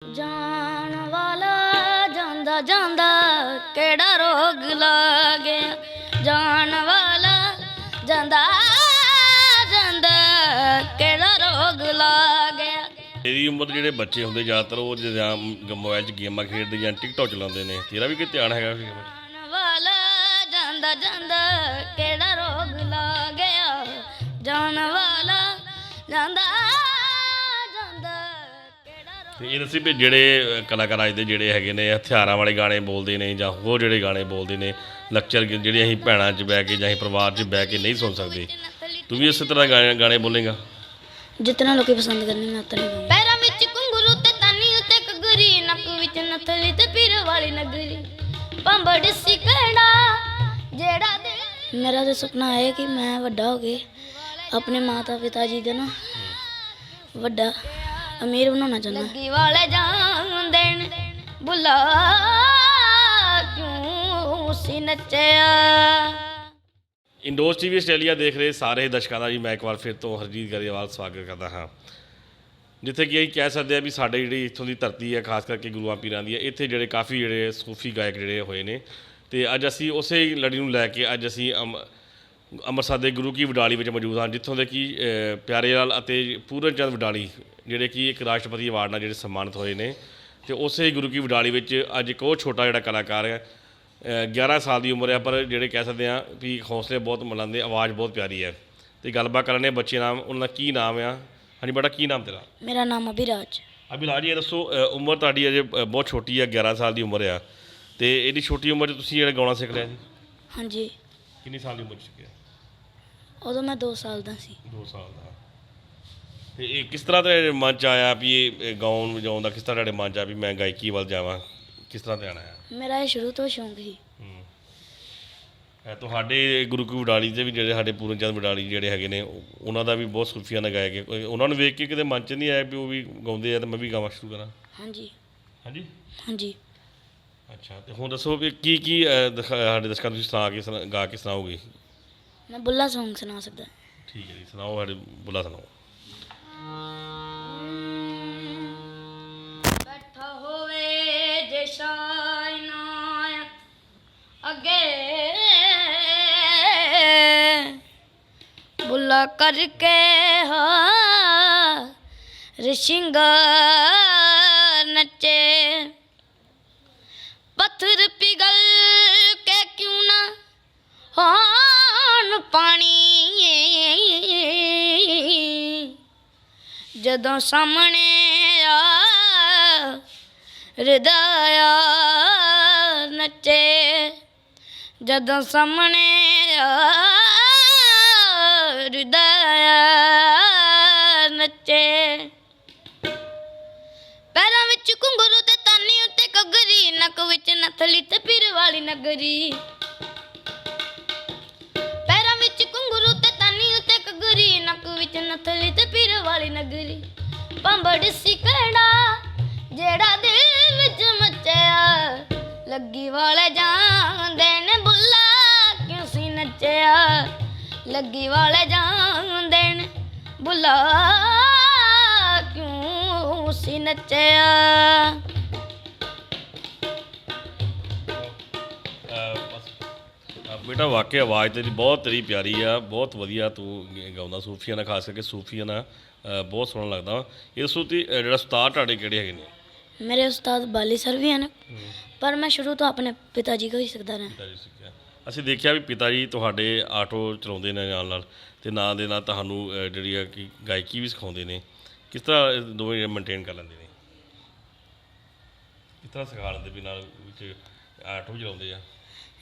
ਜਾਣ ਵਾਲਾ ਜਾਂਦਾ ਜਾਂਦਾ ਕਿਹੜਾ ਰੋਗ ਲੱਗਿਆ। ਜਾਣ ਵਾਲਾ ਜਾਂਦਾ ਜਾਂਦਾ ਕਿਹੜਾ ਰੋਗ ਲੱਗਿਆ। ਤੇਰੀ ਉਮਰ ਦੇ ਜਿਹੜੇ ਬੱਚੇ ਹੁੰਦੇ ਜ਼ਿਆਦਾਤਰ ਉਹ ਜਾਂ ਮੋਬਾਈਲ 'ਚ ਗੇਮਾਂ ਖੇਡਦੇ ਜਾਂ ਟਿਕਟੌਕ ਚਲਾਉਂਦੇ ਨੇ, ਤੇਰਾ ਵੀ ਕੋਈ ਧਿਆਨ ਹੈਗਾ? ਜਾਣ ਵਾਲਾ ਜਾਂਦਾ ਜਾਂਦਾ ਕਿਹੜਾ ਰੋਗ ਲੱਗਿਆ। ਜਾਣ ਵਾਲਾ ਜਾਂਦਾ ਤੇ ਇਹ ਦੱਸੀ ਵੀ ਜਿਹੜੇ ਕਲਾਕਾਰ ਅੱਜ ਦੇ ਜਿਹੜੇ ਹੈਗੇ ਨੇ ਹਥਿਆਰਾਂ ਵਾਲੇ ਗਾਣੇ ਬੋਲਦੇ ਨੇ ਜਾਂ ਹੋਰ ਜਿਹੜੇ ਗਾਣੇ ਬੋਲਦੇ ਨੇ ਲੈਕਚਰ ਜਿਹੜੇ ਅਸੀਂ ਭੈਣਾਂ 'ਚ ਬਹਿ ਕੇ ਜਾਂ ਅਸੀਂ ਪਰਿਵਾਰ 'ਚ ਬਹਿ ਕੇ ਨਹੀਂ ਸੁਣ ਸਕਦੇ, ਤੂੰ ਵੀ ਇਸੇ ਤਰ੍ਹਾਂ ਗਾਣੇ ਬੋਲੇਗਾ? ਜਿਤਨਾ ਲੋਕੀ ਪਸੰਦ ਕਰਨੇ ਮੈਂ ਉਤਨਾ ਹੀ ਪੈਰਾਂ ਵਿੱਚ ਘੁੰਗਰੂ ਤੇ ਤਾਨੀ ਉੱਤੇ ਘਗਰੀ, ਨੱਕ ਵਿੱਚ ਨਥਲੀ ਤੇ ਪੀਰ ਵਾਲੀ ਨਗਰੀ, ਪੰਬੜ ਸੀ ਕਿਹੜਾ ਜਿਹੜਾ ਦੇ। ਮੇਰਾ ਤਾਂ ਸੁਪਨਾ ਹੈ ਕਿ ਮੈਂ ਵੱਡਾ ਹੋ ਕੇ ਆਪਣੇ ਮਾਤਾ ਪਿਤਾ ਜੀ ਦੇ ਨਾ ਵੱਡਾ ਅਮੀਰ ਬਣਾਉਣਾ ਚਾਹੁੰਦਾ। ਲੱਗੀ ਵਾਲੇ ਜਾਣ ਦੇਣ ਬੁਲਾ ਕਿਉਂ ਸੀ ਨੱਚਿਆ। ਇੰਡੋਜ਼ ਟੀਵੀ ਆਸਟ੍ਰੇਲੀਆ ਦੇਖ ਰਹੇ ਸਾਰੇ ਦਰਸ਼ਕਾਂ ਦਾ ਜੀ ਮੈਂ ਇੱਕ ਵਾਰ ਫਿਰ ਤੋਂ ਹਰਜੀਤ ਗਰੇਵਾਲ ਸਵਾਗਤ ਕਰਦਾ ਹਾਂ। ਜਿੱਥੇ ਕਿ ਅਸੀਂ ਕਹਿ ਸਕਦੇ ਹਾਂ ਵੀ ਸਾਡੇ ਜਿਹੜੀ ਇੱਥੋਂ ਦੀ ਧਰਤੀ ਹੈ, ਖਾਸ ਕਰਕੇ ਗੁਰੂਆਂ ਪੀਰਾਂ ਦੀ ਹੈ, ਇੱਥੇ ਜਿਹੜੇ ਕਾਫੀ ਜਿਹੜੇ ਸੂਫੀ ਗਾਇਕ ਜਿਹੜੇ ਹੋਏ ਨੇ, ਅਤੇ ਅੱਜ ਅਸੀਂ ਉਸੇ ਲੜੀ ਨੂੰ ਲੈ ਕੇ ਅੱਜ ਅਸੀਂ ਅੰਮ੍ਰਿਤਸਰ ਦੇ ਗੁਰੂ ਕੀ ਵਡਾਲੀ ਵਿੱਚ ਮੌਜੂਦ ਹਾਂ, ਜਿੱਥੋਂ ਦੇ ਕਿ ਪਿਆਰੇ ਲਾਲ ਅਤੇ ਪੂਰਨ ਚੰਦ ਵਡਾਲੀ ਜਿਹੜੇ ਕਿ ਇੱਕ ਰਾਸ਼ਟਰਪਤੀ ਅਵਾਰਡ ਨਾਲ ਜਿਹੜੇ ਸਨਮਾਨਿਤ ਹੋਏ ਨੇ। ਅਤੇ ਉਸੇ ਗੁਰੂ ਕੀ ਵਡਾਲੀ ਵਿੱਚ ਅੱਜ ਇੱਕ ਉਹ ਛੋਟਾ ਜਿਹੜਾ ਕਲਾਕਾਰ ਹੈ, 11 ਸਾਲ ਦੀ ਉਮਰ ਹੈ, ਪਰ ਜਿਹੜੇ ਕਹਿ ਸਕਦੇ ਹਾਂ ਵੀ ਹੌਸਲੇ ਬਹੁਤ ਬੁਲੰਦ, ਆਵਾਜ਼ ਬਹੁਤ ਪਿਆਰੀ ਹੈ। ਅਤੇ ਗੱਲਬਾਤ ਕਰਨੇ ਬੱਚੇ ਨਾਮ ਉਹਨਾਂ ਦਾ ਕੀ ਨਾਮ ਆ? ਹਾਂਜੀ ਬੇਟਾ, ਕੀ ਨਾਮ ਤੇਰਾ? ਮੇਰਾ ਨਾਮ ਅਭਿਰਾਜ। ਅਭਿਲਾਜ, ਇਹ ਦੱਸੋ ਉਮਰ ਤੁਹਾਡੀ ਅਜੇ ਬਹੁਤ ਛੋਟੀ ਹੈ, 11 ਸਾਲ ਦੀ ਉਮਰ ਆ, ਅਤੇ ਇਹਦੀ ਛੋਟੀ ਉਮਰ 'ਚ ਤੁਸੀਂ ਜਿਹੜਾ ਗਾਉਣਾ ਸਿੱਖ ਲਿਆ ਜੀ? ਹਾਂਜੀ। ਕਿੰਨੀ ਸਾਲ ਦੀ ਉਮਰ 'ਚ ਸਿੱਖਿਆ? ਉਦੋਂ ਮੈਂ 2 ਸਾਲ ਦਾ ਸੀ। 2 ਸਾਲ ਦਾ। ਅਤੇ ਇਹ ਕਿਸ ਤਰ੍ਹਾਂ ਤੁਹਾਡੇ ਮਨ 'ਚ ਆਇਆ ਵੀ ਇਹ ਗਾਉਣ ਵਜਾਉਣ ਦਾ, ਕਿਸ ਤਰ੍ਹਾਂ ਤੁਹਾਡੇ ਮਨ 'ਚ ਆਇਆ ਵੀ ਮੈਂ ਗਾਇਕੀ ਵੱਲ ਜਾਵਾਂ, ਕਿਸ ਤਰ੍ਹਾਂ ਧਿਆਨ ਆਇਆ? ਮੇਰਾ ਇਹ ਸ਼ੁਰੂ ਤੋਂ ਸ਼ੌਂਕ ਸੀ। ਤੁਹਾਡੇ ਗੁਰੂ ਕੀ ਵਡਾਲੀ ਦੇ ਵੀ ਜਿਹੜੇ ਸਾਡੇ ਪੂਰਨ ਚੰਦ ਵਡਾਲੀ ਜਿਹੜੇ ਹੈਗੇ ਨੇ, ਉਹਨਾਂ ਦਾ ਵੀ ਬਹੁਤ ਸੂਫੀਆਂ ਦਾ ਗਾਇਕ, ਉਹਨਾਂ ਨੂੰ ਵੇਖ ਕੇ ਕਿਤੇ ਮਨ 'ਚ ਨਹੀਂ ਆਇਆ ਵੀ ਉਹ ਵੀ ਗਾਉਂਦੇ ਆ ਤਾਂ ਮੈਂ ਵੀ ਗਾਵਾਂ ਸ਼ੁਰੂ ਕਰਾਂ? ਹਾਂਜੀ ਹਾਂਜੀ ਹਾਂਜੀ। ਮੈਂ ਬੁੱਲਾ ਸੌਂਗ ਸੁਣਾ ਸਕਦਾ। ਠੀਕ ਹੈ ਜੀ, ਸੁਣਾਓ, ਸਾਡੇ ਬੁੱਲਾ ਸੁਣਾਓ। ਬੈਠਾ ਹੋਵੇ ਜੇ ਸ਼ਾਇਨਾ ਅੱਗੇ ਬੁੱਲਾ ਕਰਕੇ ਰਿਸ਼ਿੰਗਾਰ ਨੱਚੇ, ਪੱਥਰ ਪਿਘਲ ਕੇ ਕਿਉਂ ਨਾ ਹੋਣ ਪਾਣੀ, ਜਦੋਂ ਸਾਹਮਣੇ ਆ ਹਿਰਦਿਆ ਨੱਚੇ, ਜਦੋਂ ਸਾਹਮਣੇ ਆ ਹਿਰਦਿਆ ਨੱਚੇ। ਪੈਰਾਂ ਵਿੱਚ ਘੁੰਗਰੂ ਤੇ ਤਾਨੀ ਉੱਤੇ ਘਗਰੀ, ਨੱਕ ਵਿੱਚ ਨਥਲੀ ਤੇ ਪੀਰ ਵਾਲੀ ਨਗਰੀ, ਪੈਰਾਂ ਵਿੱਚ ਘੁੰਗਰੂ ਤੇ ਤਾਨੀ ਉੱਤੇ ਘਗਰੀ, ਨੱਕ ਵਿੱਚ ਨਥਲੀ ਤੇ ਪੀਰ ਵਾਲੀ ਨਗਰੀ, ਪੰਬੜ ਸੀ ਕਿਹੜਾ ਜਿਹੜਾ ਦਿਲ ਵਿੱਚ ਮੱਚਿਆ, ਲੱਗੀ ਵਾਲੇ ਜਾਂਦੇ ਨੇ ਬੁੱਲਾ ਕਿਉਂ ਸੀ ਨੱਚਿਆ, ਲੱਗੀ ਵਾਲੇ ਜਾਂਦੇ ਨੇ ਬੁੱਲਾ ਕਿਉਂ ਸੀ ਨੱਚਿਆ। ਬੇਟਾ ਵਾਕਿਆ ਆਵਾਜ਼ ਤੇਰੀ ਬਹੁਤ ਪਿਆਰੀ ਆ, ਬਹੁਤ ਵਧੀਆ ਤੂੰ ਗਾਉਂਦਾ ਸੂਫੀਆਂ ਨਾਲ, ਖਾਸ ਕਰਕੇ ਸੂਫੀਆਂ ਨਾਲ ਬਹੁਤ ਸੋਹਣਾ ਲੱਗਦਾ। ਇਹ ਦੱਸੋ ਕਿ ਜਿਹੜਾ ਉਸਤਾਦ ਤੁਹਾਡੇ ਕਿਹੜੇ ਹੈਗੇ ਨੇ? ਮੇਰੇ ਉਸਤਾਦ ਬਾਲੀ ਸਰ ਵੀ ਹਨ, ਪਰ ਮੈਂ ਸ਼ੁਰੂ ਤੋਂ ਆਪਣੇ ਪਿਤਾ ਜੀ ਕੋਲ ਹੀ ਸਿੱਖਦਾ ਰਿਹਾ। ਪਿਤਾ ਜੀ ਸਿੱਖਿਆ। ਅਸੀਂ ਦੇਖਿਆ ਵੀ ਪਿਤਾ ਜੀ ਤੁਹਾਡੇ ਆਟੋ ਚਲਾਉਂਦੇ ਨੇ ਨਾਲ ਨਾਲ, ਅਤੇ ਨਾਲ ਦੇ ਨਾਲ ਤੁਹਾਨੂੰ ਜਿਹੜੀ ਆ ਕਿ ਗਾਇਕੀ ਵੀ ਸਿਖਾਉਂਦੇ ਨੇ। ਕਿਸ ਤਰ੍ਹਾਂ ਦੋਵੇਂ ਮੇਨਟੇਨ ਕਰ ਲੈਂਦੇ ਨੇ? ਕਿਸ ਤਰ੍ਹਾਂ ਸਿਖਾ ਲੈਂਦੇ ਵੀ ਨਾਲ ਵਿੱਚ ਆਟੋ ਵੀ ਚਲਾਉਂਦੇ ਆ?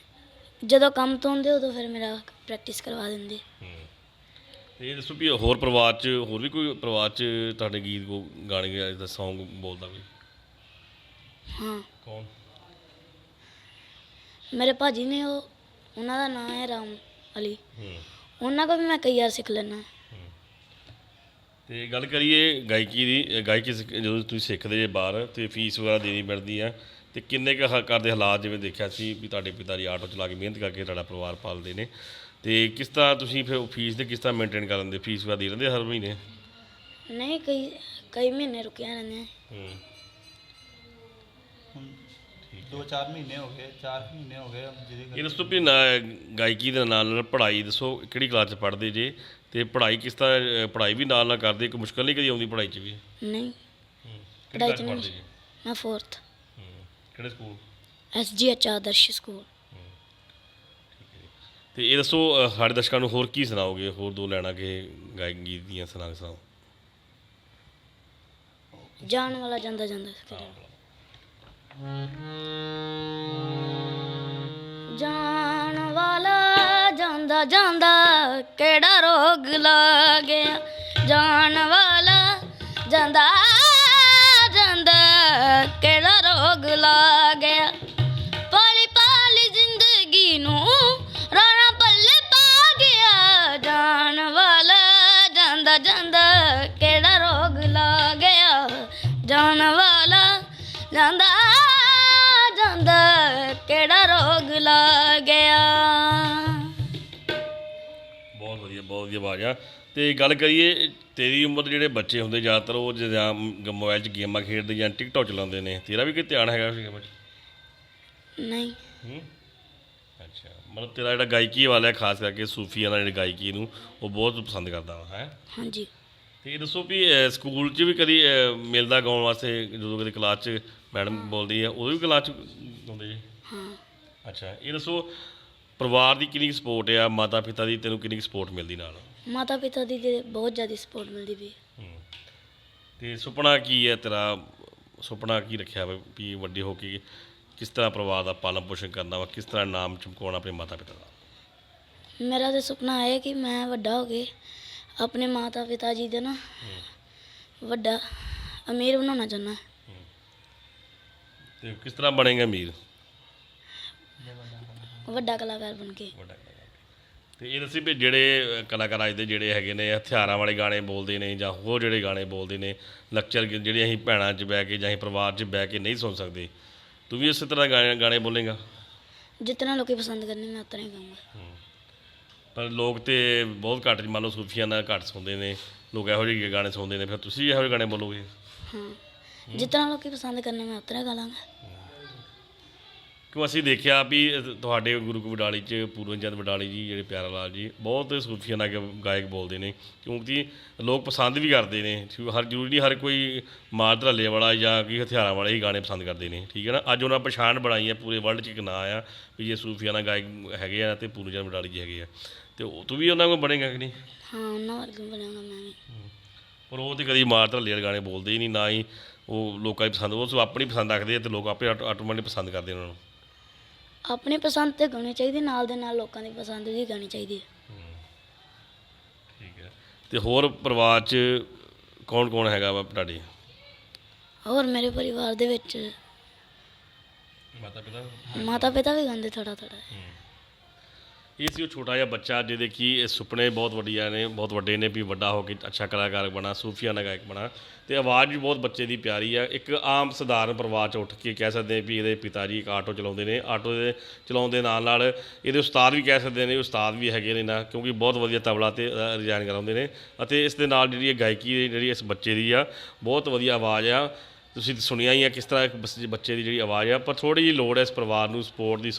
ਜਦੋਂ ਕੰਮ ਤੋਂ ਆਉਂਦੇ ਉਦੋਂ ਫਿਰ ਮੇਰਾ ਪ੍ਰੈਕਟਿਸ ਕਰਵਾ ਦਿੰਦੇ। ਅਤੇ ਇਹ ਦੱਸੋ ਵੀ ਹੋਰ ਪਰਿਵਾਰ 'ਚ ਹੋਰ ਵੀ ਕੋਈ ਪਰਿਵਾਰ 'ਚ ਤੁਹਾਡੇ ਗੀਤ ਗਾਣੇ ਦਾ ਸੌਂਗ ਬੋਲਦਾ ਵੀ? ਹਾਂ। ਕੌਣ? ਮੇਰੇ ਭਾਜੀ ਨੇ, ਉਹਨਾਂ ਦਾ ਨਾਮ ਹੈ ਰਾਮ ਅਲੀ, ਉਹਨਾਂ ਕੋਲ ਵੀ ਮੈਂ ਕਈ ਵਾਰ ਸਿੱਖ ਲੈਂਦਾ। ਅਤੇ ਗੱਲ ਕਰੀਏ ਗਾਇਕੀ ਦੀ, ਗਾਇਕੀ ਜਦੋਂ ਤੁਸੀਂ ਸਿੱਖਦੇ ਜੇ ਬਾਹਰ ਅਤੇ ਫੀਸ ਵਗੈਰਾ ਦੇਣੀ ਪੈਂਦੀ ਆ, ਅਤੇ ਕਿੰਨੇ ਕੁ ਘਰ ਦੇ ਹਾਲਾਤ, ਜਿਵੇਂ ਦੇਖਿਆ ਸੀ ਵੀ ਤੁਹਾਡੇ ਪਿਤਾ ਜੀ ਆਟੋ ਚਲਾ ਕੇ ਮਿਹਨਤ ਕਰਕੇ ਤੁਹਾਡਾ ਪਰਿਵਾਰ ਪਾਲਦੇ ਨੇ, ਅਤੇ ਕਿਸ ਤਰ੍ਹਾਂ ਤੁਸੀਂ ਫਿਰ ਫੀਸ ਦੇ ਕਿਸ ਤਰ੍ਹਾਂ ਮੇਨਟੇਨ ਕਰ ਲੈਂਦੇ? ਫੀਸ ਵਗੈਰਾ ਦੇ ਲੈਂਦੇ ਹਰ ਮਹੀਨੇ? ਨਹੀਂ, ਕਈ ਮਹੀਨੇ ਰੁਕਿਆ ਰਹਿੰਦੇ। 2-4 ਮਹੀਨੇ ਹੋ ਗਏ, 4 ਮਹੀਨੇ ਹੋ ਗਏ ਜਿਹਦੇ ਇਹ ਦੱਸੋ ਵੀ ਗਾਇਕੀ ਦੇ ਨਾਲ ਨਾਲ ਪੜ੍ਹਾਈ ਦੱਸੋ ਕਿਹੜੀ ਕਲਾਸ 'ਚ ਪੜ੍ਹਦੇ ਜੇ ਤੇ ਪੜ੍ਹਾਈ ਕਿਸ ਤਰ੍ਹਾਂ ਪੜ੍ਹਾਈ ਵੀ ਨਾਲ ਨਾਲ ਕਰਦੇ, ਕੋਈ ਮੁਸ਼ਕਲ ਨਹੀਂ ਕਦੀ ਆਉਂਦੀ ਪੜ੍ਹਾਈ 'ਚ ਵੀ? ਨਹੀਂ ਕਿਹੜੀ ਪੜ੍ਹਾਈ ਕਲਾਸ 'ਚ ਚ ਪੜ੍ਹਦੇ ਜੀ? ਮੈਂ 4th ਕਿਹੜੇ ਸਕੂਲ? SGH ਆਦਰਸ਼ ਸਕੂਲ। ਤੇ ਇਹ ਦੱਸੋ ਸਾਡੇ ਦਰਸ਼ਕਾਂ ਨੂੰ ਹੋਰ ਕੀ ਸੁਣਾਓਗੇ, ਹੋਰ ਦੋ ਲੈਣਾ ਕਿ ਗਾਇਕ ਗੀਤ ਦੀਆਂ ਸੁਣਾਓ। ਜਾਣ ਵਾਲਾ ਜਾਂਦਾ ਜਾਂਦਾ ਜਾਣ ਵਾਲਾ ਜਾਂਦਾ ਜਾਂਦਾ ਕਿਹੜਾ ਰੋਗ ਲੱਗ ਗਿਆ, ਜਾਣ ਵਾਲਾ ਜਾਂਦਾ ਜਾਂਦਾ ਕਿਹੜਾ ਰੋਗ ਲੱਗ ਗਿਆ, ਪਾਲੀ ਪਾਲੀ ਜ਼ਿੰਦਗੀ ਨੂੰ ਰਾਣਾ ਪੱਲੇ ਪਾ ਗਿਆ, ਜਾਣ ਵਾਲਾ ਜਾਂਦਾ ਜਾਂਦਾ ਕਿਹੜਾ ਰੋਗ ਲੱਗ ਗਿਆ, ਜਾਣ ਵਾਲਾ ਜਾਂਦਾ ਜਾਂਦਾ ਕਿਹੜਾ ਰੋਗ ਲੱਗ ਗਿਆ। ਬਹੁਤ ਵਧੀਆ ਆਵਾਜ਼ ਆ। ਤੇ ਗੱਲ ਕਰੀਏ ਤੇਰੀ ਉਮਰ ਦੇ ਜਿਹੜੇ ਬੱਚੇ ਹੁੰਦੇ ਜ਼ਿਆਦਾਤਰ ਉਹ ਜਾਂ ਮੋਬਾਈਲ 'ਚ ਗੇਮਾਂ ਖੇਡਦੇ ਜਾਂ ਟਿਕਟੋਕ ਚਲਾਉਂਦੇ ਨੇ, ਤੇਰਾ ਵੀ ਕੋਈ ਧਿਆਨ ਹੈਗਾ ਉਸ ਗੇਮਾਂ 'ਚ? ਨਹੀਂ ਅੱਛਾ, ਮਤਲਬ ਤੇਰਾ ਜਿਹੜਾ ਗਾਇਕੀ ਵਾਲਾ ਖਾਸ ਕਰਕੇ ਸੂਫੀਆਂ ਦਾ ਜਿਹੜੀ ਗਾਇਕੀ ਨੂੰ ਉਹ ਬਹੁਤ ਪਸੰਦ ਕਰਦਾ ਵਾ ਹੈ। ਹਾਂਜੀ। ਤੇ ਇਹ ਦੱਸੋ ਵੀ ਸਕੂਲ 'ਚ ਵੀ ਕਦੀ ਮਿਲਦਾ ਗਾਉਣ ਵਾਸਤੇ, ਜਦੋਂ ਕਦੀ ਕਲਾਸ 'ਚ ਮੈਡਮ ਬੋਲਦੀ ਆ ਉਦੋਂ ਵੀ ਕਲਾਸ 'ਚ ਗਾਉਂਦੇ ਜੀ? ਹਾਂ। ਅੱਛਾ, ਇਹ ਦੱਸੋ ਪਰਿਵਾਰ ਦੀ ਕਿੰਨੀ ਸਪੋਰਟ ਆ, ਮਾਤਾ ਪਿਤਾ ਦੀ ਤੈਨੂੰ ਕਿੰਨੀ ਸਪੋਰਟ ਮਿਲਦੀ ਨਾਲ? ਮਾਤਾ ਪਿਤਾ ਦੀ ਤੇ ਬਹੁਤ ਜ਼ਿਆਦਾ ਸਪੋਰਟ ਮਿਲਦੀ ਪਈ। ਤੇ ਸੁਪਨਾ ਕੀ ਹੈ ਤੇਰਾ, ਸੁਪਨਾ ਕੀ ਰੱਖਿਆ ਵਾ ਵੀ ਵੱਡੇ ਹੋ ਕੇ ਕਿਸ ਤਰ੍ਹਾਂ ਪਰਿਵਾਰ ਦਾ ਪਾਲਣ ਪੋਸ਼ਣ ਕਰਨਾ ਵਾ, ਕਿਸ ਤਰ੍ਹਾਂ ਨਾਮ ਚਮਕਾਉਣਾ ਆਪਣੇ ਮਾਤਾ ਪਿਤਾ ਦਾ? ਮੇਰਾ ਤਾਂ ਸੁਪਨਾ ਹੈ ਕਿ ਮੈਂ ਵੱਡਾ ਹੋ ਕੇ ਆਪਣੇ ਮਾਤਾ ਪਿਤਾ ਜੀ ਦੇ ਨਾ ਵੱਡਾ ਅਮੀਰ ਬਣਾਉਣਾ ਚਾਹੁੰਦਾ। ਤੇ ਕਿਸ ਤਰ੍ਹਾਂ ਬਣੇਗਾ ਅਮੀਰ? ਵੱਡਾ ਕਲਾਕਾਰ ਬਣ ਕੇ। ਤੇ ਇਹ ਦੱਸੀ ਵੀ ਜਿਹੜੇ ਕਲਾਕਾਰ ਅੱਜ ਦੇ ਜਿਹੜੇ ਹੈਗੇ ਨੇ ਹਥਿਆਰਾਂ ਵਾਲੇ ਗਾਣੇ ਬੋਲਦੇ ਨੇ ਜਾਂ ਹੋਰ ਜਿਹੜੇ ਗਾਣੇ ਬੋਲਦੇ ਨੇ ਲੈਕਚਰ ਜਿਹੜੇ ਅਸੀਂ ਭੈਣਾਂ 'ਚ ਬਹਿ ਕੇ ਜਾਂ ਅਸੀਂ ਪਰਿਵਾਰ 'ਚ ਬਹਿ ਕੇ ਨਹੀਂ ਸੁਣ ਸਕਦੇ, ਤੂੰ ਵੀ ਇਸੇ ਤਰ੍ਹਾਂ ਗਾਣੇ ਬੋਲੇਗਾ? ਜਿਤਨਾ ਲੋਕੀ ਪਸੰਦ ਕਰਨੇ ਮੈਂ ਉਤਨਾ ਹੀ ਗਾਉਂਗਾ। ਪਰ ਲੋਕ ਤੇ ਬਹੁਤ ਘੱਟ, ਮੰਨ ਲਓ ਸੂਫੀਆਂ ਨਾਲ ਘੱਟ ਸੁਣਦੇ ਨੇ ਲੋਕ, ਇਹੋ ਜਿਹੇ ਗਾਣੇ ਸੁਣਦੇ ਨੇ, ਫਿਰ ਤੁਸੀਂ ਵੀ ਇਹੋ ਜਿਹੇ ਗਾਣੇ ਬੋਲੋਗੇ? ਹਾਂ, ਜਿਤਨਾ ਲੋਕੀ ਪਸੰਦ ਕਰਨੇ ਮੈਂ ਉਤਨਾ ਗਾ ਲਾਂਗਾ। ਕਿਉਂ ਅਸੀਂ ਦੇਖਿਆ ਵੀ ਤੁਹਾਡੇ ਗੁਰੂ ਕੀ ਵਡਾਲੀ 'ਚ ਪੂਰਨ ਚੰਦ ਵਡਾਲੀ ਜੀ ਜਿਹੜੇ ਪਿਆਰਾ ਲਾਲ ਜੀ ਬਹੁਤ ਸੂਫੀਆਂ ਨਾਲ ਗਾਇਕ ਬੋਲਦੇ ਨੇ, ਕਿਉਂਕਿ ਲੋਕ ਪਸੰਦ ਵੀ ਕਰਦੇ ਨੇ। ਹਰ ਜ਼ਰੂਰੀ ਨਹੀਂ ਹਰ ਕੋਈ ਮਾਰ ਧਰਾਲੇ ਵਾਲਾ ਜਾਂ ਕੋਈ ਹਥਿਆਰਾਂ ਵਾਲੇ ਹੀ ਗਾਣੇ ਪਸੰਦ ਕਰਦੇ ਨੇ, ਠੀਕ ਹੈ ਨਾ। ਅੱਜ ਉਹਨਾਂ ਪਛਾਣ ਬਣਾਈ ਹੈ ਪੂਰੇ ਵਰਲਡ 'ਚ, ਇੱਕ ਨਾਂ ਆ ਵੀ ਇਹ ਸੂਫੀਆਂ ਨਾਲ ਗਾਇਕ ਹੈਗੇ ਆ ਅਤੇ ਪੂਰਨ ਚੰਦ ਵਡਾਲੀ ਜੀ ਹੈਗੇ ਆ, ਅਤੇ ਤੂੰ ਵੀ ਉਹਨਾਂ ਕੋਲ ਬਣੇਗਾ ਕਿ ਨਹੀਂ? ਹਾਂ, ਉਹਨਾਂ ਵਰਗਾ ਬਣਾਂਗਾ ਮੈਂ ਵੀ। ਪਰ ਉਹ ਤਾਂ ਕਦੀ ਮਾਰ ਧਰਾਲੇ ਵਾਲੇ ਗਾਣੇ ਬੋਲਦੇ ਹੀ ਨਹੀਂ, ਨਾ ਹੀ ਉਹ ਲੋਕਾਂ ਦੀ ਪਸੰਦ, ਉਹ ਆਪਣੀ ਪਸੰਦ ਰੱਖਦੇ ਆ ਅਤੇ ਲੋਕ ਆਪੇ ਆਟੋਮੈਟਿਕ ਪਸੰਦ ਕਰਦੇ ਉਹਨਾਂ ਨੂੰ। ਆਪਣੀ ਪਸੰਦ ਤੇ ਗਾਉਣੀ ਚਾਹੀਦੀ, ਨਾਲ ਦੇ ਨਾਲ ਲੋਕਾਂ ਦੀ ਪਸੰਦ ਵੀ ਗਾਉਣੀ ਚਾਹੀਦੀ ਹੈ। ਠੀਕ ਹੈ। ਤੇ ਹੋਰ ਪਰਿਵਾਰ 'ਚ ਕੌਣ ਕੌਣ ਹੈਗਾ ਵਾ ਤੁਹਾਡੇ? ਹੋਰ ਮੇਰੇ ਪਰਿਵਾਰ ਦੇ ਵਿੱਚ ਮਾਤਾ ਪਿਤਾ ਵੀ ਗਾਉਂਦੇ ਥੋੜ੍ਹਾ ਥੋੜ੍ਹਾ। ਇਹ ਸੀ ਉਹ ਛੋਟਾ ਜਿਹਾ ਬੱਚਾ ਜਿਹਦੇ ਕਿ ਸੁਪਨੇ ਬਹੁਤ ਵਧੀਆ ਨੇ, ਬਹੁਤ ਵੱਡੇ ਨੇ ਵੀ ਵੱਡਾ ਹੋ ਕੇ ਅੱਛਾ ਕਲਾਕਾਰ ਬਣਾ, ਸੂਫੀਆਂ ਦਾ ਗਾਇਕ ਬਣਾ, ਅਤੇ ਆਵਾਜ਼ ਵੀ ਬਹੁਤ ਬੱਚੇ ਦੀ ਪਿਆਰੀ ਆ। ਇੱਕ ਆਮ ਸਧਾਰਨ ਪਰਿਵਾਰ 'ਚ ਉੱਠ ਕੇ ਕਹਿ ਸਕਦੇ ਵੀ ਇਹਦੇ ਪਿਤਾ ਜੀ ਇੱਕ ਆਟੋ ਚਲਾਉਂਦੇ ਨੇ, ਆਟੋ ਦੇ ਚਲਾਉਣ ਦੇ ਨਾਲ ਨਾਲ ਇਹਦੇ ਉਸਤਾਦ ਵੀ ਕਹਿ ਸਕਦੇ ਨੇ, ਉਸਤਾਦ ਵੀ ਹੈਗੇ ਨੇ ਨਾ, ਕਿਉਂਕਿ ਬਹੁਤ ਵਧੀਆ ਤਬਲਾ 'ਤੇ ਰਿਜਾਇਨ ਕਰਾਉਂਦੇ ਨੇ, ਅਤੇ ਇਸ ਦੇ ਨਾਲ ਜਿਹੜੀ ਇਹ ਗਾਇਕੀ ਜਿਹੜੀ ਇਸ ਬੱਚੇ ਦੀ ਆ ਬਹੁਤ ਵਧੀਆ ਆਵਾਜ਼ ਆ। ਤੁਸੀਂ ਸੁਣਿਆ ਹੀ ਆ ਕਿਸ ਤਰ੍ਹਾਂ ਇੱਕ ਬੱਚੇ ਦੀ ਜਿਹੜੀ ਆਵਾਜ਼ ਆ, ਪਰ ਥੋੜ੍ਹੀ ਜਿਹੀ ਲੋੜ ਹੈ ਇਸ ਪਰਿਵਾਰ ਨੂੰ ਸਪੋਰਟ ਦੀ,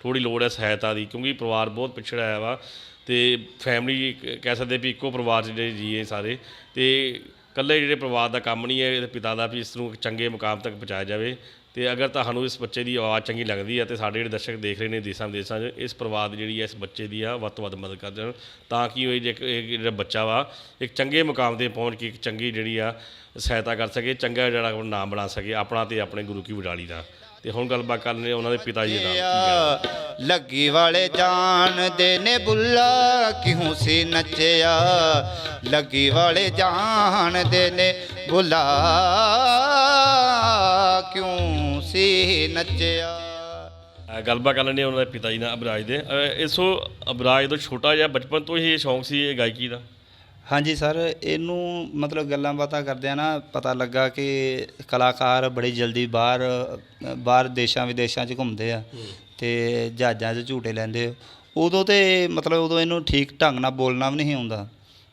ਥੋੜ੍ਹੀ ਲੋੜ ਹੈ ਸਹਾਇਤਾ ਦੀ, ਕਿਉਂਕਿ ਪਰਿਵਾਰ ਬਹੁਤ ਪਿਛੜਿਆ ਹੋਇਆ ਵਾ, ਅਤੇ ਫੈਮਿਲੀ ਕਹਿ ਸਕਦੇ ਵੀ ਇੱਕੋ ਪਰਿਵਾਰ 'ਚ ਜਿਹੜੇ ਜੀਏ ਸਾਰੇ, ਅਤੇ ਇਕੱਲੇ ਜਿਹੜੇ ਪਰਿਵਾਰ ਦਾ ਕੰਮ ਨਹੀਂ ਹੈ ਇਹਦੇ ਪਿਤਾ ਦਾ ਵੀ ਇਸ ਨੂੰ ਚੰਗੇ ਮੁਕਾਮ ਤੱਕ ਪਹੁੰਚਾਇਆ ਜਾਵੇ। ਅਤੇ ਅਗਰ ਤੁਹਾਨੂੰ ਇਸ ਬੱਚੇ ਦੀ ਆਵਾਜ਼ ਚੰਗੀ ਲੱਗਦੀ ਹੈ ਅਤੇ ਸਾਡੇ ਜਿਹੜੇ ਦਰਸ਼ਕ ਦੇਖ ਰਹੇ ਨੇ ਦੇਸ਼ਾਂ ਵਿਦੇਸ਼ਾਂ 'ਚ, ਇਸ ਪਰਿਵਾਰ ਦੀ ਜਿਹੜੀ ਹੈ ਇਸ ਬੱਚੇ ਦੀ ਆ ਵੱਧ ਤੋਂ ਵੱਧ ਮਦਦ ਕਰ ਦੇਣ, ਤਾਂ ਕਿ ਉਹ ਜਿਹੜਾ ਬੱਚਾ ਵਾ ਇੱਕ ਚੰਗੇ ਮੁਕਾਮ 'ਤੇ ਪਹੁੰਚ ਕੇ ਇੱਕ ਚੰਗੀ ਜਿਹੜੀ ਆ ਸਹਾਇਤਾ ਕਰ ਸਕੇ, ਚੰਗਾ ਜਿਹੜਾ ਨਾਮ ਬਣਾ ਸਕੇ ਆਪਣਾ ਅਤੇ ਆਪਣੇ ਗੁਰੂ ਕੀ ਵਡਾਲੀ ਦਾ। ਤੇ ਹੁਣ ਗੱਲਬਾਤ ਕਰਨੇ ਉਹਨਾਂ ਦੇ ਪਿਤਾ ਜੀ ਦੇ ਨਾਮ। ਲੱਗੀ ਵਾਲੇ ਜਾਣਦੇ ਨੇ ਬੁੱਲਾ ਕਿਉਂ ਸੀ ਨੱਚਿਆ, ਲੱਗੀ ਵਾਲੇ ਜਾਣਦੇ ਨੇ ਬੁੱਲਾ ਕਿਉਂ ਸੀ ਨੱਚਿਆ। ਗੱਲਬਾਤ ਕਰ ਲੈਂਦੇ ਉਹਨਾਂ ਦੇ ਪਿਤਾ ਜੀ ਨਾਲ, ਅਬਰਾਜ ਦੇ। ਇਸੋ ਅਬਰਾਜ ਤੋਂ ਛੋਟਾ ਜਿਹਾ ਬਚਪਨ ਤੋਂ ਹੀ ਇਹ ਸ਼ੌਂਕ ਸੀ ਇਹ ਗਾਇਕੀ ਦਾ? ਹਾਂਜੀ ਸਰ, ਇਹਨੂੰ ਮਤਲਬ ਗੱਲਾਂ ਬਾਤਾਂ ਕਰਦਿਆਂ ਨਾ ਪਤਾ ਲੱਗਾ ਕਿ ਕਲਾਕਾਰ ਬੜੀ ਜਲਦੀ ਬਾਹਰ ਦੇਸ਼ਾਂ ਵਿਦੇਸ਼ਾਂ 'ਚ ਘੁੰਮਦੇ ਆ ਅਤੇ ਜਹਾਜ਼ਾਂ 'ਚ ਝੂਟੇ ਲੈਂਦੇ। ਉਦੋਂ ਤੇ ਮਤਲਬ ਉਦੋਂ ਇਹਨੂੰ ਠੀਕ ਢੰਗ ਨਾਲ ਬੋਲਣਾ ਵੀ ਨਹੀਂ ਆਉਂਦਾ,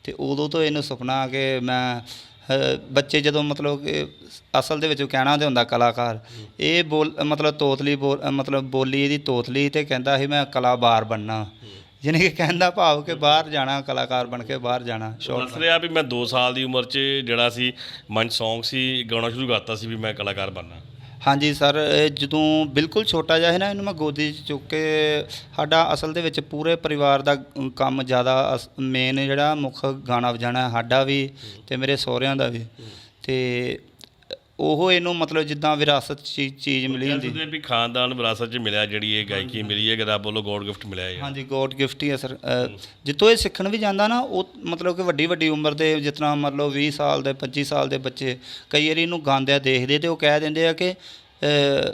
ਅਤੇ ਉਦੋਂ ਤੋਂ ਇਹਨੂੰ ਸੁਪਨਾ ਕਿ ਮੈਂ ਬੱਚੇ ਜਦੋਂ ਮਤਲਬ ਕਿ ਅਸਲ ਦੇ ਵਿੱਚ ਕਹਿਣਾ ਤੇ ਹੁੰਦਾ ਕਲਾਕਾਰ, ਇਹ ਮਤਲਬ ਮਤਲਬ ਬੋਲੀ ਇਹਦੀ ਤੋਤਲੀ, ਤੇ ਕਹਿੰਦਾ ਸੀ ਮੈਂ ਕਲਾਕਾਰ ਬਣਨਾ, ਯਾਨੀ ਕਿ ਕਹਿਣ ਦਾ ਭਾਵ ਕਿ ਬਾਹਰ ਜਾਣਾ, ਕਲਾਕਾਰ ਬਣ ਕੇ ਬਾਹਰ ਜਾਣਾ। ਦੱਸ ਰਿਹਾ ਵੀ ਮੈਂ 2 ਸਾਲ ਦੀ ਉਮਰ 'ਚ ਜਿਹੜਾ ਸੀ ਮਨ ਸੌਂਗ ਸੀ, ਗਾਉਣਾ ਸ਼ੁਰੂ ਕਰਤਾ ਸੀ ਵੀ ਮੈਂ ਕਲਾਕਾਰ ਬਣਨਾ। ਹਾਂਜੀ ਸਰ, ਇਹ ਜਦੋਂ ਬਿਲਕੁਲ ਛੋਟਾ ਜਿਹਾ ਸੀ ਨਾ, ਇਹਨੂੰ ਮੈਂ ਗੋਦੀ 'ਚ ਚੁੱਕ ਕੇ, ਸਾਡਾ ਅਸਲ ਦੇ ਵਿੱਚ ਪੂਰੇ ਪਰਿਵਾਰ ਦਾ ਕੰਮ ਜ਼ਿਆਦਾ ਮੇਨ ਜਿਹੜਾ ਮੁੱਖ ਗਾਣਾ ਵਜਾਣਾ ਸਾਡਾ ਵੀ ਅਤੇ ਮੇਰੇ ਸਹੁਰਿਆਂ ਦਾ ਵੀ, ਅਤੇ ਉਹ ਇਹਨੂੰ ਮਤਲਬ ਜਿੱਦਾਂ ਵਿਰਾਸਤ 'ਚ ਚੀਜ਼ ਮਿਲੀ ਹੁੰਦੀ ਵੀ ਖਾਨਦਾਨ ਵਿਰਾਸਤ 'ਚ ਮਿਲਿਆ, ਜਿਹੜੀ ਇਹ ਗਾਇਕੀ ਮਿਲੀ ਹੈ, ਰੱਬ ਵੱਲੋਂ ਗੋਡ ਗਿਫਟ ਮਿਲਿਆ ਹੈ। ਹਾਂਜੀ, ਗੋਡ ਗਿਫਟ ਹੀ ਹੈ ਸਰ। ਜਿੱਥੋਂ ਇਹ ਸਿੱਖਣ ਵੀ ਜਾਂਦਾ ਨਾ, ਉਹ ਮਤਲਬ ਕਿ ਵੱਡੀ ਉਮਰ ਦੇ, ਜਿਸ ਤਰ੍ਹਾਂ ਮਤਲਬ 20 ਸਾਲ ਦੇ 25 ਸਾਲ ਦੇ ਬੱਚੇ ਕਈ ਵਾਰੀ ਇਹਨੂੰ ਗਾਉਂਦਿਆਂ ਦੇਖਦੇ, ਅਤੇ ਉਹ ਕਹਿ ਦਿੰਦੇ ਆ ਕਿ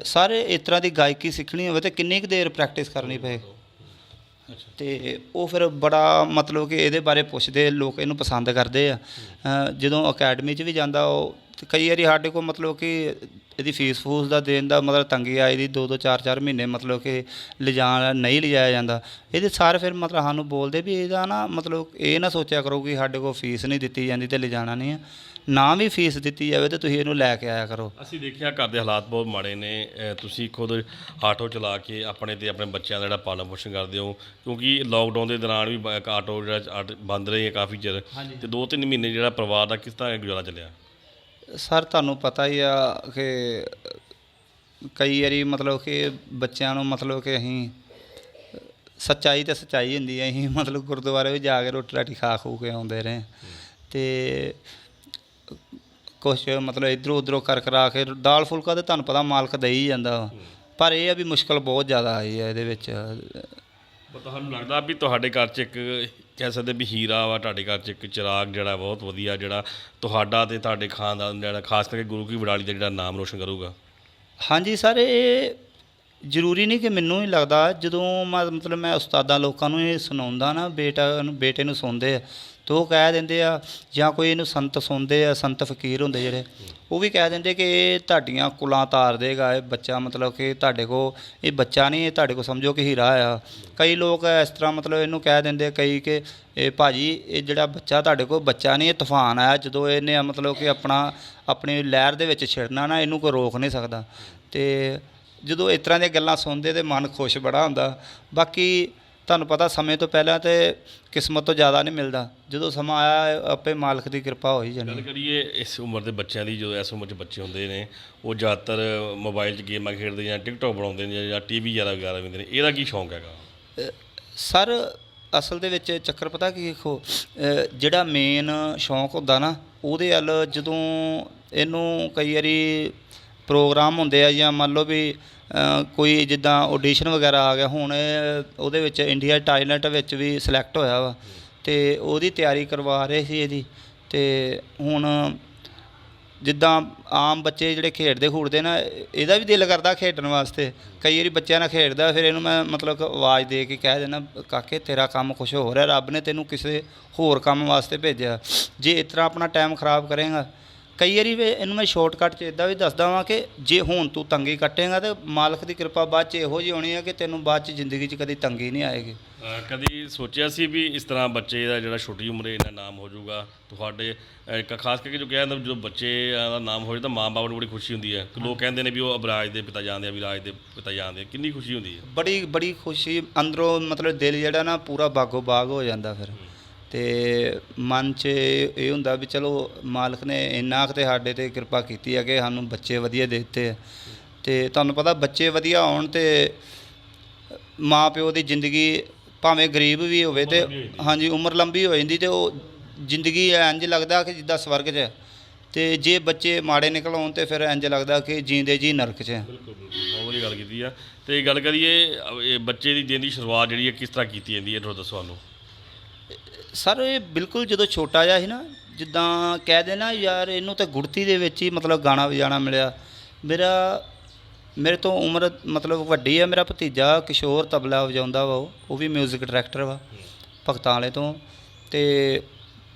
ਸਰ ਇਸ ਤਰ੍ਹਾਂ ਦੀ ਗਾਇਕੀ ਸਿੱਖਣੀ ਹੋਵੇ ਤਾਂ ਕਿੰਨੀ ਕੁ ਦੇਰ ਪ੍ਰੈਕਟਿਸ ਕਰਨੀ ਪਏ। ਅਤੇ ਉਹ ਫਿਰ ਬੜਾ ਮਤਲਬ ਕਿ ਇਹਦੇ ਬਾਰੇ ਪੁੱਛਦੇ ਲੋਕ, ਇਹਨੂੰ ਪਸੰਦ ਕਰਦੇ ਆ। ਜਦੋਂ ਅਕੈਡਮੀ 'ਚ ਵੀ ਜਾਂਦਾ ਉਹ, ਕਈ ਵਾਰੀ ਸਾਡੇ ਕੋਲ ਮਤਲਬ ਕਿ ਇਹਦੀ ਫੀਸ ਫੂਸ ਦਾ ਦੇਣ ਦਾ ਮਤਲਬ ਤੰਗੀ ਆਈ ਦੀ, 2-2 4-4 ਮਹੀਨੇ ਮਤਲਬ ਕਿ ਨਹੀਂ ਲਿਜਾਇਆ ਜਾਂਦਾ। ਇਹਦੇ ਸਾਰੇ ਫਿਰ ਮਤਲਬ ਸਾਨੂੰ ਬੋਲਦੇ ਵੀ ਇਹਦਾ ਨਾ ਮਤਲਬ ਇਹ ਨਾ ਸੋਚਿਆ ਕਰੋ ਕਿ ਸਾਡੇ ਕੋਲ ਫੀਸ ਨਹੀਂ ਦਿੱਤੀ ਜਾਂਦੀ ਅਤੇ ਲਿਜਾਣਾ ਨਹੀਂ ਆ, ਨਾ ਵੀ ਫੀਸ ਦਿੱਤੀ ਜਾਵੇ ਤਾਂ ਤੁਸੀਂ ਇਹਨੂੰ ਲੈ ਕੇ ਆਇਆ ਕਰੋ। ਅਸੀਂ ਦੇਖਿਆ ਘਰ ਦੇ ਹਾਲਾਤ ਬਹੁਤ ਮਾੜੇ ਨੇ, ਤੁਸੀਂ ਖੁਦ ਆਟੋ ਚਲਾ ਕੇ ਆਪਣੇ ਅਤੇ ਆਪਣੇ ਬੱਚਿਆਂ ਦਾ ਜਿਹੜਾ ਪਾਲਣ ਪੋਸ਼ਣ ਕਰਦੇ ਹੋ, ਕਿਉਂਕਿ ਲੋਕਡਾਊਨ ਦੇ ਦੌਰਾਨ ਵੀ ਆਟੋ ਜਿਹੜਾ ਬੰਦ ਰਹੇ ਕਾਫੀ ਚਿਰ, ਅਤੇ 2-3 ਮਹੀਨੇ ਜਿਹੜਾ ਪਰਿਵਾਰ ਦਾ ਕਿਸ ਤਰ੍ਹਾਂ ਗੁਜ਼ਾਰਾ ਚੱਲਿਆ? ਸਰ ਤੁਹਾਨੂੰ ਪਤਾ ਹੀ ਆ ਕਿ ਕਈ ਵਾਰੀ ਮਤਲਬ ਕਿ ਬੱਚਿਆਂ ਨੂੰ ਮਤਲਬ ਕਿ ਅਸੀਂ ਸੱਚਾਈ ਤਾਂ ਸੱਚਾਈ ਹੁੰਦੀ ਹੈ, ਅਸੀਂ ਮਤਲਬ ਗੁਰਦੁਆਰੇ ਵੀ ਜਾ ਕੇ ਰੋਟੀ ਰਾਟੀ ਖਾ ਖੂ ਕੇ ਆਉਂਦੇ ਰਹੇ, ਅਤੇ ਕੁਛ ਮਤਲਬ ਇੱਧਰੋਂ ਉੱਧਰੋਂ ਕਰਾ ਕੇ ਦਾਲ ਫੁਲਕਾ ਤਾਂ ਤੁਹਾਨੂੰ ਪਤਾ ਮਾਲਕ ਦੇ ਹੀ ਜਾਂਦਾ, ਪਰ ਇਹ ਆ ਵੀ ਮੁਸ਼ਕਿਲ ਬਹੁਤ ਜ਼ਿਆਦਾ ਆਈ ਹੈ ਇਹਦੇ ਵਿੱਚ। ਤੁਹਾਨੂੰ ਲੱਗਦਾ ਵੀ ਤੁਹਾਡੇ ਘਰ 'ਚ ਇੱਕ ਕਹਿ ਸਕਦੇ ਵੀ ਹੀਰਾ ਵਾ, ਤੁਹਾਡੇ ਘਰ 'ਚ ਇੱਕ ਚਿਰਾਗ ਜਿਹੜਾ ਬਹੁਤ ਵਧੀਆ, ਜਿਹੜਾ ਤੁਹਾਡਾ ਅਤੇ ਤੁਹਾਡੇ ਖਾਨਦਾਨ ਜਿਹੜਾ ਖਾਸ ਕਰਕੇ ਗੁਰੂ ਕੀ ਬੜਾਲੀ ਦਾ ਜਿਹੜਾ ਨਾਮ ਰੋਸ਼ਨ ਕਰੂਗਾ? ਹਾਂਜੀ ਸਰ, ਇਹ ਜ਼ਰੂਰੀ ਨਹੀਂ ਕਿ ਮੈਨੂੰ ਹੀ ਲੱਗਦਾ, ਜਦੋਂ ਮਤਲਬ ਮੈਂ ਉਸਤਾਦਾਂ ਲੋਕਾਂ ਨੂੰ ਇਹ ਸੁਣਾਉਂਦਾ ਨਾ, ਬੇਟੇ ਨੂੰ ਸੁਣਦੇ ਆ ਤਾਂ ਉਹ ਕਹਿ ਦਿੰਦੇ ਆ, ਜਾਂ ਕੋਈ ਇਹਨੂੰ ਸੰਤ ਸੁਣਦੇ ਆ, ਸੰਤ ਫਕੀਰ ਹੁੰਦੇ ਜਿਹੜੇ, ਉਹ ਵੀ ਕਹਿ ਦਿੰਦੇ ਕਿ ਇਹ ਤੁਹਾਡੀਆਂ ਕੁਲਾਂ ਤਾਰ ਦੇਗਾ, ਇਹ ਬੱਚਾ ਮਤਲਬ ਕਿ ਤੁਹਾਡੇ ਕੋਲ ਇਹ ਬੱਚਾ ਨਹੀਂ, ਇਹ ਤੁਹਾਡੇ ਕੋਲ ਸਮਝੋ ਕਿ ਹੀਰਾ ਆ। ਕਈ ਲੋਕ ਇਸ ਤਰ੍ਹਾਂ ਮਤਲਬ ਇਹਨੂੰ ਕਹਿ ਦਿੰਦੇ ਕਈ ਕਿ ਇਹ ਭਾਜੀ ਇਹ ਜਿਹੜਾ ਬੱਚਾ ਤੁਹਾਡੇ ਕੋਲ ਬੱਚਾ ਨਹੀਂ, ਇਹ ਤੂਫਾਨ ਆਇਆ, ਜਦੋਂ ਇਹਨੇ ਮਤਲਬ ਕਿ ਆਪਣੀ ਲਹਿਰ ਦੇ ਵਿੱਚ ਛਿੜਨਾ ਨਾ, ਇਹਨੂੰ ਕੋਈ ਰੋਕ ਨਹੀਂ ਸਕਦਾ। ਅਤੇ ਜਦੋਂ ਇਸ ਤਰ੍ਹਾਂ ਦੀਆਂ ਗੱਲਾਂ ਸੁਣਦੇ ਤਾਂ ਮਨ ਖੁਸ਼ ਬੜਾ ਹੁੰਦਾ। ਬਾਕੀ ਤੁਹਾਨੂੰ ਪਤਾ ਸਮੇਂ ਤੋਂ ਪਹਿਲਾਂ ਤਾਂ ਕਿਸਮਤ ਤੋਂ ਜ਼ਿਆਦਾ ਨਹੀਂ ਮਿਲਦਾ, ਜਦੋਂ ਸਮਾਂ ਆਇਆ ਆਪੇ ਮਾਲਕ ਦੀ ਕਿਰਪਾ ਹੋ ਹੀ ਜਾਣੀ। ਗੱਲ ਕਰੀਏ ਇਸ ਉਮਰ ਦੇ ਬੱਚਿਆਂ ਦੀ, ਜਦੋਂ ਇਸ ਉਮਰ 'ਚ ਬੱਚੇ ਹੁੰਦੇ ਨੇ ਉਹ ਜ਼ਿਆਦਾਤਰ ਮੋਬਾਈਲ 'ਚ ਗੇਮਾਂ ਖੇਡਦੇ ਜਾਂ ਟਿਕਟੋਕ ਬਣਾਉਂਦੇ ਨੇ ਜਾਂ TV ਵਗੈਰਾ ਵੇਖਦੇ ਨੇ, ਇਹਦਾ ਕੀ ਸ਼ੌਂਕ ਹੈਗਾ? ਸਰ ਅਸਲ ਦੇ ਵਿੱਚ ਚੱਕਰ ਪਤਾ ਕੀ, ਦੇਖੋ ਜਿਹੜਾ ਮੇਨ ਸ਼ੌਂਕ ਹੁੰਦਾ ਨਾ, ਉਹਦੇ ਵੱਲ ਜਦੋਂ ਇਹਨੂੰ ਕਈ ਵਾਰੀ ਪ੍ਰੋਗਰਾਮ ਹੁੰਦੇ ਆ, ਜਾਂ ਮੰਨ ਲਓ ਵੀ ਕੋਈ ਜਿੱਦਾਂ ਆਡੀਸ਼ਨ ਵਗੈਰਾ ਆ ਗਿਆ, ਹੁਣ ਉਹਦੇ ਵਿੱਚ ਇੰਡੀਆ ਟੈਲੈਂਟ ਵਿੱਚ ਵੀ ਸਿਲੈਕਟ ਹੋਇਆ ਵਾ, ਅਤੇ ਉਹਦੀ ਤਿਆਰੀ ਕਰਵਾ ਰਹੇ ਸੀ ਇਹਦੀ। ਅਤੇ ਹੁਣ ਜਿੱਦਾਂ ਆਮ ਬੱਚੇ ਜਿਹੜੇ ਖੇਡਦੇ ਖੂਡਦੇ ਨਾ, ਇਹਦਾ ਵੀ ਦਿਲ ਕਰਦਾ ਖੇਡਣ ਵਾਸਤੇ, ਕਈ ਵਾਰੀ ਬੱਚਿਆਂ ਨਾਲ ਖੇਡਦਾ, ਫਿਰ ਇਹਨੂੰ ਮੈਂ ਮਤਲਬ ਆਵਾਜ਼ ਦੇ ਕੇ ਕਹਿ ਦੇਣਾ, ਕਾਕੇ ਤੇਰਾ ਕੰਮ ਕੁਛ ਹੋਰ ਹੈ, ਰੱਬ ਨੇ ਤੈਨੂੰ ਕਿਸੇ ਹੋਰ ਕੰਮ ਵਾਸਤੇ ਭੇਜਿਆ, ਜੇ ਇਸ ਤਰ੍ਹਾਂ ਆਪਣਾ ਟਾਈਮ ਖਰਾਬ ਕਰੇਗਾ। ਕਈ ਵਾਰੀ ਇਹਨੂੰ ਮੈਂ ਸ਼ਾਰਟਕੱਟ 'ਚ ਇੱਦਾਂ ਵੀ ਦੱਸਦਾ ਵਾਂ ਕਿ ਜੇ ਹੁਣ ਤੂੰ ਤੰਗੀ ਕੱਟੇਗਾ ਤਾਂ ਮਾਲਕ ਦੀ ਕਿਰਪਾ ਬਾਅਦ 'ਚ ਇਹੋ ਜਿਹੀ ਹੋਣੀ ਹੈ ਕਿ ਤੈਨੂੰ ਬਾਅਦ 'ਚ ਜ਼ਿੰਦਗੀ 'ਚ ਕਦੀ ਤੰਗੀ ਨਹੀਂ ਆਏਗੀ। ਕਦੀ ਸੋਚਿਆ ਸੀ ਵੀ ਇਸ ਤਰ੍ਹਾਂ ਬੱਚੇ ਦਾ ਜਿਹੜਾ ਛੋਟੀ ਉਮਰੇ ਇੰਨਾ ਨਾਮ ਹੋ ਜਾਊਗਾ ਤੁਹਾਡੇ? ਖਾਸ ਕਰਕੇ ਜੋ ਕਹਿੰਦਾ ਜਦੋਂ ਬੱਚੇ ਦਾ ਨਾਮ ਹੋ ਜਾਂਦਾ ਮਾਂ ਬਾਪ ਨੂੰ ਬੜੀ ਖੁਸ਼ੀ ਹੁੰਦੀ ਹੈ। ਲੋਕ ਕਹਿੰਦੇ ਨੇ ਵੀ ਉਹ ਅਬਰਾਜ ਦੇ ਪਿਤਾ ਜਾਂਦੇ ਆ, ਵਿਰਾਜ ਦੇ ਪਿਤਾ ਜਾਂਦੇ, ਕਿੰਨੀ ਖੁਸ਼ੀ ਹੁੰਦੀ ਹੈ? ਬੜੀ ਖੁਸ਼ੀ ਅੰਦਰੋਂ, ਮਤਲਬ ਦਿਲ ਜਿਹੜਾ ਨਾ ਪੂਰਾ ਬਾਗੋ ਬਾਗ ਹੋ ਜਾਂਦਾ ਫਿਰ, ਅਤੇ ਮਨ 'ਚ ਇਹ ਹੁੰਦਾ ਵੀ ਚਲੋ ਮਾਲਕ ਨੇ ਇੰਨਾ ਕੁ ਤਾਂ ਸਾਡੇ 'ਤੇ ਕਿਰਪਾ ਕੀਤੀ ਹੈ ਕਿ ਸਾਨੂੰ ਬੱਚੇ ਵਧੀਆ ਦੇ ਦਿੱਤੇ ਆ। ਅਤੇ ਤੁਹਾਨੂੰ ਪਤਾ ਬੱਚੇ ਵਧੀਆ ਹੋਣ ਅਤੇ ਮਾਂ ਪਿਓ ਦੀ ਜ਼ਿੰਦਗੀ ਭਾਵੇਂ ਗਰੀਬ ਵੀ ਹੋਵੇ ਅਤੇ ਹਾਂਜੀ ਉਮਰ ਲੰਬੀ ਹੋ ਜਾਂਦੀ, ਅਤੇ ਉਹ ਜ਼ਿੰਦਗੀ ਇੰਝ ਲੱਗਦਾ ਕਿ ਜਿੱਦਾਂ ਸਵਰਗ 'ਚ ਹੈ, ਅਤੇ ਜੇ ਬੱਚੇ ਮਾੜੇ ਨਿਕਲ ਆਉਣ ਤਾਂ ਫਿਰ ਇੰਝ ਲੱਗਦਾ ਕਿ ਜੀਂਦੇ ਜੀ ਨਰਕ 'ਚ ਹੈ। ਬਿਲਕੁਲ ਬਹੁਤ ਵਧੀਆ ਗੱਲ ਕੀਤੀ ਆ। ਅਤੇ ਗੱਲ ਕਰੀਏ ਬੱਚੇ ਦੀ ਦਿਨ ਦੀ ਸ਼ੁਰੂਆਤ ਜਿਹੜੀ ਹੈ ਕਿਸ ਤਰ੍ਹਾਂ ਕੀਤੀ ਜਾਂਦੀ ਹੈ, ਥੋੜ੍ਹਾ ਦੱਸੋ ਸਾਨੂੰ। ਸਰ ਇਹ ਬਿਲਕੁਲ ਜਦੋਂ ਛੋਟਾ ਜਿਹਾ ਸੀ ਨਾ, ਜਿੱਦਾਂ ਕਹਿ ਦੇਣਾ ਯਾਰ ਇਹਨੂੰ ਤਾਂ ਗੁੜਤੀ ਦੇ ਵਿੱਚ ਹੀ ਮਤਲਬ ਗਾਣਾ ਵਜਾਣਾ ਮਿਲਿਆ। ਮੇਰੇ ਤੋਂ ਉਮਰ ਮਤਲਬ ਵੱਡੀ ਹੈ, ਮੇਰਾ ਭਤੀਜਾ ਕਿਸ਼ੋਰ ਤਬਲਾ ਵਜਾਉਂਦਾ ਵਾ, ਉਹ ਵੀ ਮਿਊਜ਼ਿਕ ਡਾਇਰੈਕਟਰ ਵਾ ਭਗਤਾਂ ਵਾਲੇ ਤੋਂ। ਅਤੇ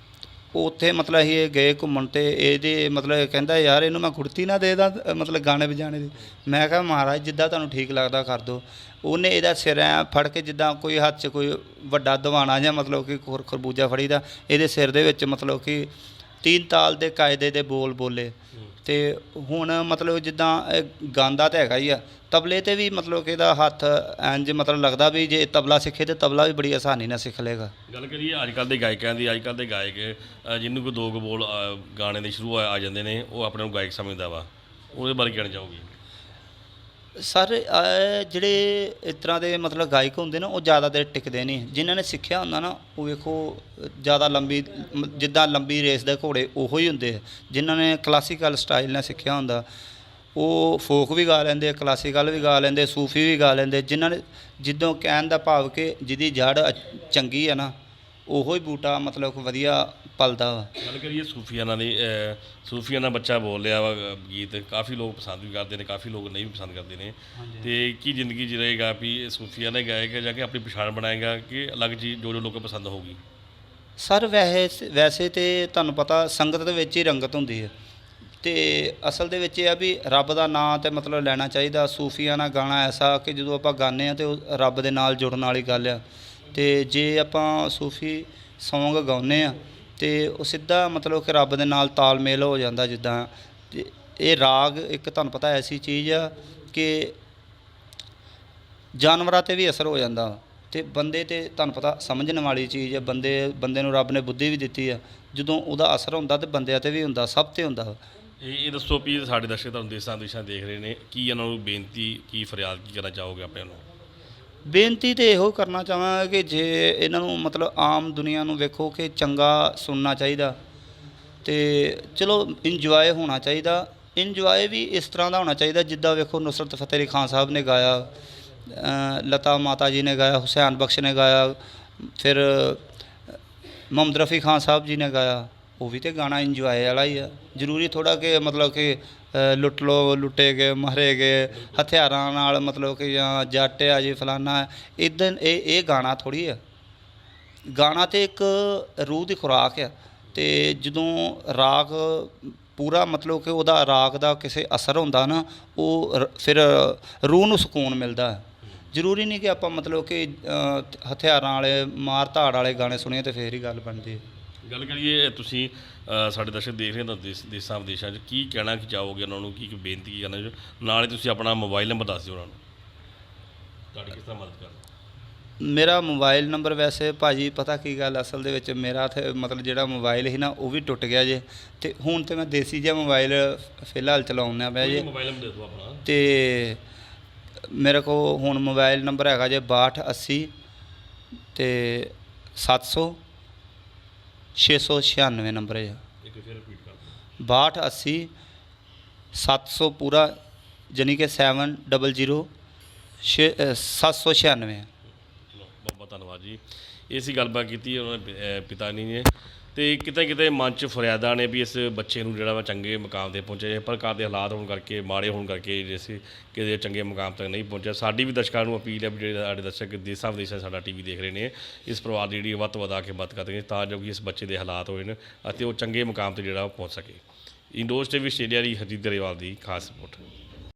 ਉੱਥੇ ਮਤਲਬ ਅਸੀਂ ਗਏ ਘੁੰਮਣ, ਅਤੇ ਇਹਦੇ ਮਤਲਬ ਕਹਿੰਦਾ ਯਾਰ ਇਹਨੂੰ ਮੈਂ ਗੁੜਤੀ ਨਾ ਦੇ ਦਾਂ ਮਤਲਬ ਗਾਣੇ ਵਜਾਣੇ ਦੀ। ਮੈਂ ਕਿਹਾ ਮਹਾਰਾਜ ਜਿੱਦਾਂ ਤੁਹਾਨੂੰ ਠੀਕ ਲੱਗਦਾ ਕਰ ਦਿਓ। ਉਹਨੇ ਇਹਦਾ ਸਿਰ ਐਂ ਫੜ ਕੇ, ਜਿੱਦਾਂ ਕੋਈ ਹੱਥ 'ਚ ਕੋਈ ਵੱਡਾ ਦਵਾਣਾ ਜਾਂ ਮਤਲਬ ਕਿ ਖਰਬੂਜਾ ਫੜੀ ਦਾ, ਇਹਦੇ ਸਿਰ ਦੇ ਵਿੱਚ ਮਤਲਬ ਕਿ 3 ਤਾਲ ਦੇ ਕਾਇਦੇ ਦੇ ਬੋਲ ਬੋਲੇ। ਤੇ ਹੁਣ ਮਤਲਬ ਜਿੱਦਾਂ ਗਾਉਂਦਾ ਤਾਂ ਹੈਗਾ ਹੀ ਆ, ਤਬਲੇ ਤੇ ਵੀ ਮਤਲਬ ਕਿ ਇਹਦਾ ਹੱਥ ਇੰਝ ਮਤਲਬ ਲੱਗਦਾ ਵੀ ਜੇ ਤਬਲਾ ਸਿੱਖੇ ਤੇ ਤਬਲਾ ਵੀ ਬੜੀ ਆਸਾਨੀ ਨਾਲ ਸਿੱਖ ਲਏਗਾ। ਗੱਲ ਕਰੀਏ ਅੱਜ ਕੱਲ੍ਹ ਦੇ ਗਾਇਕਾਂ ਦੀ, ਅੱਜ ਕੱਲ੍ਹ ਦੇ ਗਾਇਕ ਜਿਹਨੂੰ ਕੋਈ 2 ਬੋਲ ਗਾਣੇ ਦੇ ਸ਼ੁਰੂ ਆ ਜਾਂਦੇ ਨੇ, ਉਹ ਆਪਣੇ ਨੂੰ ਗਾਇਕ ਸਮਝਦਾ ਵਾ, ਉਹਦੇ ਬਾਰੇ ਕਹਿਣਾ ਚਾਹੋਗੇ? ਸਰ ਜਿਹੜੇ ਇਸ ਤਰ੍ਹਾਂ ਦੇ ਮਤਲਬ ਗਾਇਕ ਹੁੰਦੇ ਨਾ, ਉਹ ਜ਼ਿਆਦਾ ਦੇਰ ਟਿਕਦੇ ਨਹੀਂ। ਜਿਨ੍ਹਾਂ ਨੇ ਸਿੱਖਿਆ ਹੁੰਦਾ ਨਾ, ਉਹ ਵੇਖੋ ਜ਼ਿਆਦਾ ਲੰਬੀ ਜਿੱਦਾਂ ਲੰਬੀ ਰੇਸ ਦੇ ਘੋੜੇ ਉਹੋ ਹੀ ਹੁੰਦੇ ਆ। ਜਿਨ੍ਹਾਂ ਨੇ ਕਲਾਸੀਕਲ ਸਟਾਈਲ ਨਾਲ ਸਿੱਖਿਆ ਹੁੰਦਾ, ਉਹ ਫੋਕ ਵੀ ਗਾ ਲੈਂਦੇ, ਕਲਾਸੀਕਲ ਵੀ ਗਾ ਲੈਂਦੇ, ਸੂਫੀ ਵੀ ਗਾ ਲੈਂਦੇ। ਜਿਨ੍ਹਾਂ ਨੇ ਜਿੱਦੋਂ ਕਹਿਣ ਦਾ ਭਾਵ ਕਿ ਜਿਹਦੀ ਜੜ ਚੰਗੀ ਆ ਨਾ, ਉਹੋ ਹੀ ਬੂਟਾ ਮਤਲਬ ਵਧੀਆ ਪਲਦਾ ਵਾ। ਗੱਲ ਕਰੀਏ ਸੂਫੀਆਨਾ ਦੀ, ਸੂਫੀਆਨਾ ਬੱਚਾ ਬੋਲ ਰਿਹਾ ਵਾ ਗੀਤ, ਕਾਫੀ ਲੋਕ ਪਸੰਦ ਵੀ ਕਰਦੇ ਨੇ, ਕਾਫੀ ਲੋਕ ਨਹੀਂ ਵੀ ਪਸੰਦ ਕਰਦੇ ਨੇ। ਤੇ ਕੀ ਜ਼ਿੰਦਗੀ 'ਚ ਰਹੇਗਾ ਵੀ ਸੂਫੀਆਨਾ ਗਾਏਗਾ ਜਾਂ ਕਿ ਆਪਣੀ ਪਛਾਣ ਬਣਾਏਗਾ ਕਿ ਅਲੱਗ ਚੀਜ਼ ਜੋ ਲੋਕਾਂ ਪਸੰਦ ਹੋਊਗੀ? ਸਰ ਵੈਸੇ ਤੇ ਤੁਹਾਨੂੰ ਪਤਾ ਸੰਗਤ ਦੇ ਵਿੱਚ ਹੀ ਰੰਗਤ ਹੁੰਦੀ ਹੈ। ਤੇ ਅਸਲ ਦੇ ਵਿੱਚ ਇਹ ਆ ਵੀ ਰੱਬ ਦਾ ਨਾਂ ਤੇ ਮਤਲਬ ਲੈਣਾ ਚਾਹੀਦਾ। ਸੂਫੀਆਨਾ ਗਾਣਾ ਐਸਾ ਕਿ ਜਦੋਂ ਆਪਾਂ ਗਾਉਂਦੇ ਹਾਂ ਤੇ ਉਹ ਰੱਬ ਦੇ ਨਾਲ ਜੁੜਨ ਵਾਲੀ ਗੱਲ ਆ। ਤੇ ਜੇ ਆਪਾਂ ਸੂਫੀ ਸੌਂਗ ਗਾਉਂਦੇ ਹਾਂ ਤੇ ਉਹ ਸਿੱਧਾ ਮਤਲਬ ਕਿ ਰੱਬ ਦੇ ਨਾਲ ਤਾਲਮੇਲ ਹੋ ਜਾਂਦਾ। ਜਿੱਦਾਂ ਤੇ ਇਹ ਰਾਗ ਇੱਕ ਤੁਹਾਨੂੰ ਪਤਾ ਐਸੀ ਚੀਜ਼ ਆ ਕਿ ਜਾਨਵਰਾਂ 'ਤੇ ਵੀ ਅਸਰ ਹੋ ਜਾਂਦਾ ਤੇ ਬੰਦੇ 'ਤੇ ਤੁਹਾਨੂੰ ਪਤਾ ਸਮਝਣ ਵਾਲੀ ਚੀਜ਼ ਹੈ। ਬੰਦੇ ਨੂੰ ਰੱਬ ਨੇ ਬੁੱਧੀ ਵੀ ਦਿੱਤੀ ਆ, ਜਦੋਂ ਉਹਦਾ ਅਸਰ ਹੁੰਦਾ ਤੇ ਬੰਦਿਆਂ 'ਤੇ ਵੀ ਹੁੰਦਾ, ਸਭ 'ਤੇ ਹੁੰਦਾ। ਇਹ ਦੱਸੋ ਵੀ ਸਾਡੇ ਦਰਸ਼ਕ ਤੁਹਾਨੂੰ ਦੇਸਾਂ ਦੇਖ ਰਹੇ ਨੇ, ਕੀ ਇਹਨਾਂ ਨੂੰ ਬੇਨਤੀ, ਕੀ ਫਰਿਆਦ, ਕੀ ਕਰਨਾ ਚਾਹੋਗੇ ਆਪਣੇ ਨੂੰ? ਬੇਨਤੀ ਤਾਂ ਇਹੋ ਕਰਨਾ ਚਾਹਾਂਗਾ ਕਿ ਜੇ ਇਹਨਾਂ ਨੂੰ ਮਤਲਬ ਆਮ ਦੁਨੀਆ ਨੂੰ ਵੇਖੋ ਕਿ ਚੰਗਾ ਸੁਣਨਾ ਚਾਹੀਦਾ ਤੇ ਚਲੋ ਇੰਜੋਏ ਹੋਣਾ ਚਾਹੀਦਾ। ਇੰਜੋਏ ਵੀ ਇਸ ਤਰ੍ਹਾਂ ਦਾ ਹੋਣਾ ਚਾਹੀਦਾ ਜਿੱਦਾਂ ਵੇਖੋ ਨੁਸਰਤ ਫਤਿਹ ਅਲੀ ਖਾਨ ਸਾਹਿਬ ਨੇ ਗਾਇਆ, ਲਤਾ ਮਾਤਾ ਜੀ ਨੇ ਗਾਇਆ, ਹੁਸੈਨ ਬਖਸ਼ ਨੇ ਗਾਇਆ, ਫਿਰ ਮੁਹੰਮਦ ਰਫੀ ਖਾਨ ਸਾਹਿਬ ਜੀ ਨੇ ਗਾਇਆ। ਉਹ ਵੀ ਤਾਂ ਗਾਣਾ ਇੰਜੋਏ ਵਾਲਾ ਹੀ ਆ। ਜ਼ਰੂਰੀ ਥੋੜ੍ਹਾ ਕਿ ਮਤਲਬ ਕਿ ਲੁੱਟੇ ਗਏ, ਮਾਰੇ ਗਏ ਹਥਿਆਰਾਂ ਨਾਲ, ਮਤਲਬ ਕਿ ਜਾਂ ਜੱਟ ਆ ਜੀ ਫਲਾਨਾ, ਇੱਦਾਂ ਇਹ ਗਾਣਾ ਥੋੜ੍ਹੀ ਆ। ਗਾਣਾ ਤਾਂ ਇੱਕ ਰੂਹ ਦੀ ਖੁਰਾਕ ਆ। ਤੇ ਜਦੋਂ ਰਾਗ ਪੂਰਾ ਮਤਲਬ ਕਿ ਉਹਦਾ ਰਾਗ ਦਾ ਕਿਸੇ ਅਸਰ ਹੁੰਦਾ ਨਾ, ਉਹ ਫਿਰ ਰੂਹ ਨੂੰ ਸਕੂਨ ਮਿਲਦਾ। ਜ਼ਰੂਰੀ ਨਹੀਂ ਕਿ ਆਪਾਂ ਮਤਲਬ ਕਿ ਹਥਿਆਰਾਂ ਵਾਲੇ ਮਾਰ ਧਾੜ ਵਾਲੇ ਗਾਣੇ ਸੁਣੀਏ ਤੇ ਫੇਰ ਹੀ ਗੱਲ ਬਣਦੀ ਹੈ। ਗੱਲ ਕਰੀਏ ਤੁਸੀਂ ਸਾਡੇ ਦਰਸ਼ਕ ਦੇਖ ਰਹੇ ਹੋ ਦੇਸਾਂ ਵਿਦੇਸ਼ਾਂ 'ਚ, ਕੀ ਕਹਿਣਾ ਕੀ ਚਾਹੋਗੇ ਉਹਨਾਂ ਨੂੰ, ਕੀ ਬੇਨਤੀ ਕੀ ਕਰਨਾ? ਨਾਲੇ ਤੁਸੀਂ ਆਪਣਾ ਮੋਬਾਈਲ ਨੰਬਰ ਦੱਸ ਦਿਓ ਉਹਨਾਂ ਨੂੰ, ਤੁਹਾਡੀ ਕਿਸ ਤਰ੍ਹਾਂ ਮਦਦ ਕਰ? ਮੇਰਾ ਮੋਬਾਈਲ ਨੰਬਰ ਵੈਸੇ ਭਾਜੀ ਪਤਾ ਕੀ ਗੱਲ, ਅਸਲ ਦੇ ਵਿੱਚ ਮੇਰਾ ਤੇ ਮਤਲਬ ਜਿਹੜਾ ਮੋਬਾਈਲ ਸੀ ਨਾ ਉਹ ਵੀ ਟੁੱਟ ਗਿਆ ਜੇ। ਤੇ ਹੁਣ ਤੇ ਮੈਂ ਦੇਸੀ ਜਿਹਾ ਮੋਬਾਈਲ ਫਿਲਹਾਲ ਚਲਾਉਂਦਾ ਪਿਆ ਜੇ। ਮੋਬਾਈਲ ਨੰਬਰ ਦੇ ਦਿਓ ਆਪਣਾ। ਤੇ ਮੇਰੇ ਕੋਲ ਹੁਣ ਮੋਬਾਈਲ ਨੰਬਰ ਹੈਗਾ ਜੇ 6280 ਤੇ 700 696 ਨੰਬਰ ਹੈ। ਇੱਕ ਫਿਰ ਰਿਪੀਟ ਕਰ ਦਿਓ। 6280 700 ਪੂਰਾ ਜਾਨੀ ਕਿ 700 796। ਬਹੁਤ ਬਹੁਤ ਧੰਨਵਾਦ ਜੀ। ਇਹ ਸੀ ਗੱਲਬਾਤ ਕੀਤੀ ਉਹਨਾਂ ਨੇ ਪਿਤਾ ਜੀ ਨੇ। ਤੇ ਕਿਤੇ ਕਿਤੇ ਮਨ 'ਚ ਫਰਿਆਦਾਂ ਨੇ ਵੀ ਇਸ ਬੱਚੇ ਨੂੰ ਜਿਹੜਾ ਵਾ ਚੰਗੇ ਮੁਕਾਮ 'ਤੇ ਪਹੁੰਚੇ, ਪਰ ਘਰ ਦੇ ਹਾਲਾਤ ਹੋਣ ਕਰਕੇ, ਮਾੜੇ ਹੋਣ ਕਰਕੇ ਜਿਵੇਂ ਕਿਸੇ ਚੰਗੇ ਮੁਕਾਮ ਤੱਕ ਨਹੀਂ ਪਹੁੰਚਿਆ। ਸਾਡੀ ਵੀ ਦਰਸ਼ਕਾਂ ਨੂੰ ਅਪੀਲ ਹੈ ਵੀ ਜਿਹੜੇ ਸਾਡੇ ਦਰਸ਼ਕ ਦੇਸਾਂ ਵਿਦੇਸ਼ਾਂ ਸਾਡਾ ਟੀਵੀ ਦੇਖ ਰਹੇ ਨੇ, ਇਸ ਪਰਿਵਾਰ ਦੀ ਜਿਹੜੀ ਵੱਧ ਤੋਂ ਵੱਧ ਆ ਕੇ ਮਦਦ ਕਰਦੇ ਤਾਂ ਜੋ ਕਿ ਇਸ ਬੱਚੇ ਦੇ ਹਾਲਾਤ ਹੋਏ ਨੇ ਅਤੇ ਉਹ ਚੰਗੇ ਮੁਕਾਮ 'ਤੇ ਜਿਹੜਾ ਉਹ ਪਹੁੰਚ ਸਕੇ। ਇੰਡੋਰ ਟੀਵੀ ਆਸਟ੍ਰੇਲੀਆ ਦੀ ਹਰਜੀਤ ਗਰੇਵਾਲ ਦੀ ਖਾਸ ਰਿਪੋਰਟ।